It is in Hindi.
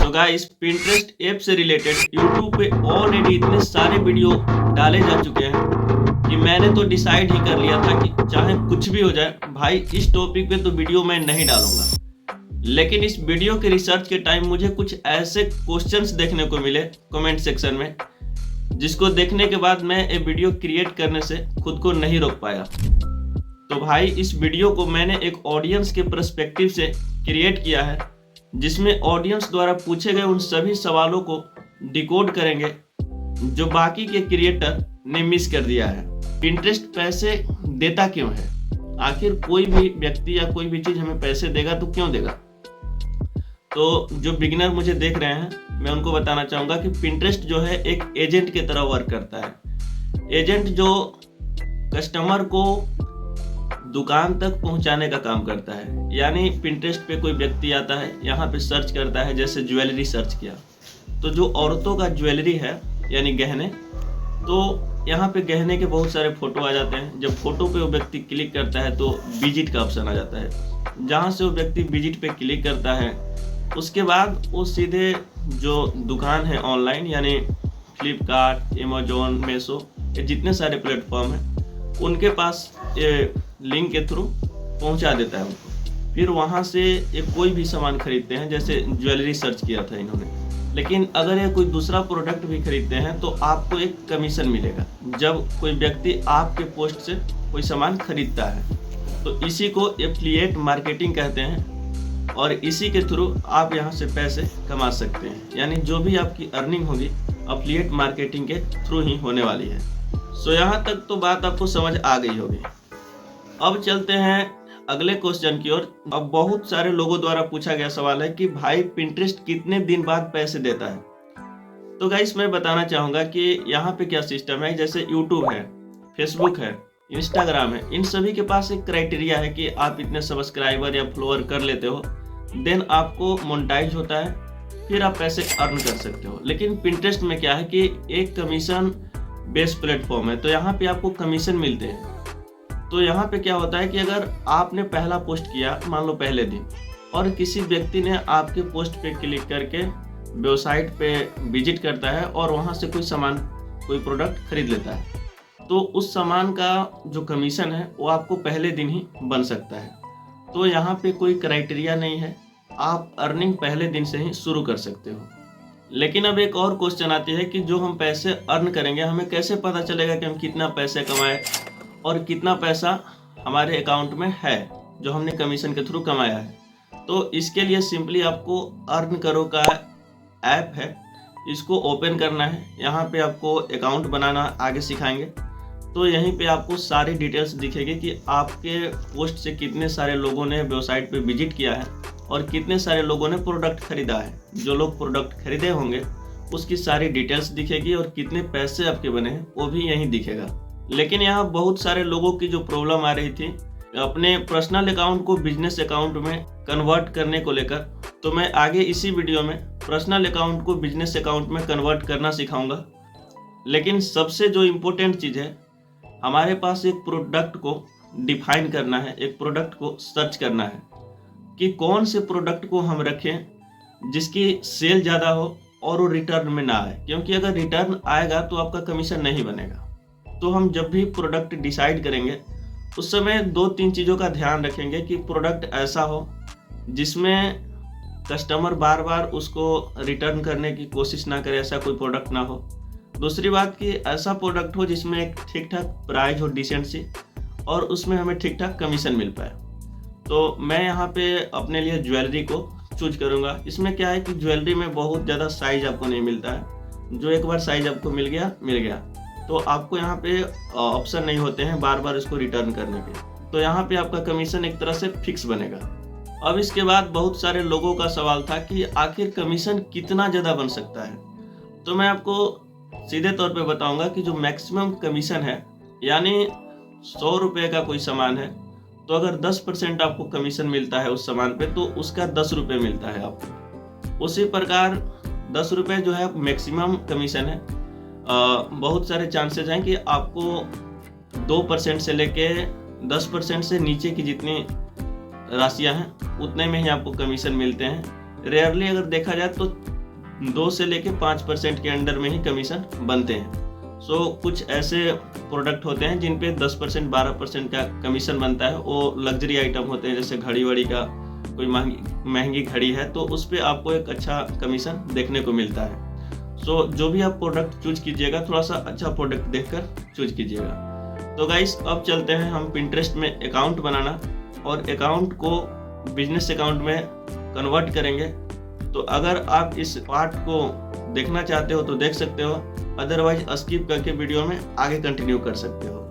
तो गाइस पिंटरेस्ट ऐप से रिलेटेड यूट्यूब पे ऑलरेडी इतने सारे वीडियो डाले जा चुके हैं कि मैंने तो डिसाइड ही कर लिया था कि चाहे कुछ भी हो जाए भाई इस टॉपिक पे तो वीडियो मैं नहीं डालूंगा। लेकिन इस वीडियो के रिसर्च के टाइम मुझे कुछ ऐसे क्वेश्चंस देखने को मिले कमेंट सेक्शन में, जिसको देखने के बाद मैं ये वीडियो क्रिएट करने से खुद को नहीं रोक पाया। तो भाई इस वीडियो को मैंने एक ऑडियंस के पर्सपेक्टिव से क्रिएट किया है, जिसमें ऑडियंस द्वारा पूछे गए उन सभी सवालों को डिकोड करेंगे जो बाकी के क्रिएटर ने मिस कर दिया है। पिंटरेस्ट पैसे देता क्यों है? आखिर कोई भी व्यक्ति या कोई भी चीज हमें पैसे देगा तो क्यों देगा? तो जो बिगिनर मुझे देख रहे हैं मैं उनको बताना चाहूंगा कि पिंटरेस्ट जो है एक एजेंट की तरह वर्क करता है। एजेंट जो कस्टमर को दुकान तक पहुंचाने का काम करता है। यानी पिंटरेस्ट पे कोई व्यक्ति आता है, यहाँ पे सर्च करता है, जैसे ज्वेलरी सर्च किया तो जो औरतों का ज्वेलरी है यानी गहने, तो यहाँ पे गहने के बहुत सारे फोटो आ जाते हैं। जब फोटो पे वो व्यक्ति क्लिक करता है तो विजिट का ऑप्शन आ जाता है। जहाँ से वो व्यक्ति विजिट पे क्लिक करता है उसके बाद वो सीधे जो दुकान है ऑनलाइन यानी फ्लिपकार्ट, अमेजोन, मीशो, ये जितने सारे प्लेटफॉर्म हैं उनके पास ये लिंक के थ्रू पहुंचा देता है उनको। फिर वहां से ये कोई भी सामान खरीदते हैं, जैसे ज्वेलरी सर्च किया था इन्होंने। लेकिन अगर ये कोई दूसरा प्रोडक्ट भी खरीदते हैं तो आपको एक कमीशन मिलेगा जब कोई व्यक्ति आपके पोस्ट से कोई सामान खरीदता है। तो इसी को एफिलिएट मार्केटिंग कहते हैं और इसी के थ्रू आप यहाँ से पैसे कमा सकते हैं। यानी जो भी आपकी अर्निंग होगी एफिलिएट मार्केटिंग के थ्रू ही होने वाली है। सो यहाँ तक तो बात आपको समझ आ गई होगी। अब चलते हैं अगले क्वेश्चन की ओर। अब बहुत सारे लोगों द्वारा पूछा गया सवाल है कि भाई पिंटरेस्ट कितने दिन बाद पैसे देता है? तो गाइस मैं बताना चाहूँगा कि यहाँ पे क्या सिस्टम है। जैसे यूट्यूब है, फेसबुक है, इंस्टाग्राम है, इन सभी के पास एक क्राइटेरिया है कि आप इतने सब्सक्राइबर या फॉलोअर कर लेते हो देन आपको मोनेटाइज होता है, फिर आप पैसे अर्न कर सकते हो। लेकिन पिंटरेस्ट में क्या है कि एक कमीशन बेस्ड प्लेटफॉर्म है, तो यहाँ पे आपको कमीशन मिलते हैं। तो यहाँ पे क्या होता है कि अगर आपने पहला पोस्ट किया मान लो पहले दिन और किसी व्यक्ति ने आपके पोस्ट पे क्लिक करके वेबसाइट पे विजिट करता है और वहाँ से कोई सामान, कोई प्रोडक्ट खरीद लेता है, तो उस सामान का जो कमीशन है वो आपको पहले दिन ही बन सकता है। तो यहाँ पे कोई क्राइटेरिया नहीं है, आप अर्निंग पहले दिन से ही शुरू कर सकते हो। लेकिन अब एक और क्वेश्चन आती है कि जो हम पैसे अर्न करेंगे हमें कैसे पता चलेगा कि हम कितना पैसे कमाए और कितना पैसा हमारे अकाउंट में है जो हमने कमीशन के थ्रू कमाया है? तो इसके लिए सिंपली आपको अर्न करो का ऐप है, इसको ओपन करना है। यहाँ पे आपको अकाउंट बनाना आगे सिखाएंगे। तो यहीं पे आपको सारी डिटेल्स दिखेगी कि आपके पोस्ट से कितने सारे लोगों ने वेबसाइट पे विजिट किया है और कितने सारे लोगों ने प्रोडक्ट खरीदा है। जो लोग प्रोडक्ट खरीदे होंगे उसकी सारी डिटेल्स दिखेगी और कितने पैसे आपके बने हैं वो भी यहीं दिखेगा। लेकिन यहाँ बहुत सारे लोगों की जो प्रॉब्लम आ रही थी अपने पर्सनल अकाउंट को बिजनेस अकाउंट में कन्वर्ट करने को लेकर, तो मैं आगे इसी वीडियो में पर्सनल अकाउंट को बिजनेस अकाउंट में कन्वर्ट करना सिखाऊंगा। लेकिन सबसे जो इम्पोर्टेंट चीज़ है, हमारे पास एक प्रोडक्ट को डिफाइन करना है, एक प्रोडक्ट को सर्च करना है कि कौन से प्रोडक्ट को हम रखें जिसकी सेल ज़्यादा हो और वो रिटर्न में ना आए। क्योंकि अगर रिटर्न आएगा तो आपका कमीशन नहीं बनेगा। तो हम जब भी प्रोडक्ट डिसाइड करेंगे उस समय 2-3 चीज़ों का ध्यान रखेंगे कि प्रोडक्ट ऐसा हो जिसमें कस्टमर बार बार उसको रिटर्न करने की कोशिश ना करे, ऐसा कोई प्रोडक्ट ना हो। दूसरी बात कि ऐसा प्रोडक्ट हो जिसमें एक ठीक ठाक प्राइस हो, डिसेंट सी, और उसमें हमें ठीक ठाक कमीशन मिल पाए। तो मैं यहाँ पे अपने लिए ज्वेलरी को चूज करूँगा। इसमें क्या है कि ज्वेलरी में बहुत ज़्यादा साइज आपको नहीं मिलता है। जो एक बार साइज आपको मिल गया तो आपको यहाँ पे ऑप्शन नहीं होते हैं बार बार इसको रिटर्न करने के। तो यहाँ पे आपका कमीशन एक तरह से फिक्स बनेगा। अब इसके बाद बहुत सारे लोगों का सवाल था कि आखिर कमीशन कितना ज़्यादा बन सकता है? तो मैं आपको सीधे तौर पे बताऊंगा कि जो मैक्सिमम कमीशन है, यानी 100 रुपये का कोई सामान है तो अगर 10% आपको कमीशन मिलता है उस सामान पे तो उसका 10 रुपये मिलता है आपको। उसी प्रकार 10 रुपये जो है मैक्सिमम कमीशन है। बहुत सारे चांसेस हैं कि आपको 2% से लेके 10% से नीचे की जितनी राशियां हैं उतने में ही आपको कमीशन मिलते हैं। रेयरली अगर देखा जाए तो 2 से लेके 5% के अंडर में ही कमीशन बनते हैं। सो कुछ ऐसे प्रोडक्ट होते हैं जिन पे 10% 12% का कमीशन बनता है। वो लग्जरी आइटम होते हैं, जैसे घड़ी वड़ी का कोई महंगी घड़ी है तो उस पर आपको एक अच्छा कमीशन देखने को मिलता है। सो जो भी आप प्रोडक्ट चूज कीजिएगा थोड़ा सा अच्छा प्रोडक्ट देखकर चूज कीजिएगा। तो गाइस अब चलते हैं हम पिंटरेस्ट में अकाउंट बनाना और अकाउंट को बिजनेस अकाउंट में कन्वर्ट करेंगे। तो अगर आप इस पार्ट को देखना चाहते हो तो देख सकते हो, अदरवाइज स्किप करके वीडियो में आगे कंटिन्यू कर सकते हो।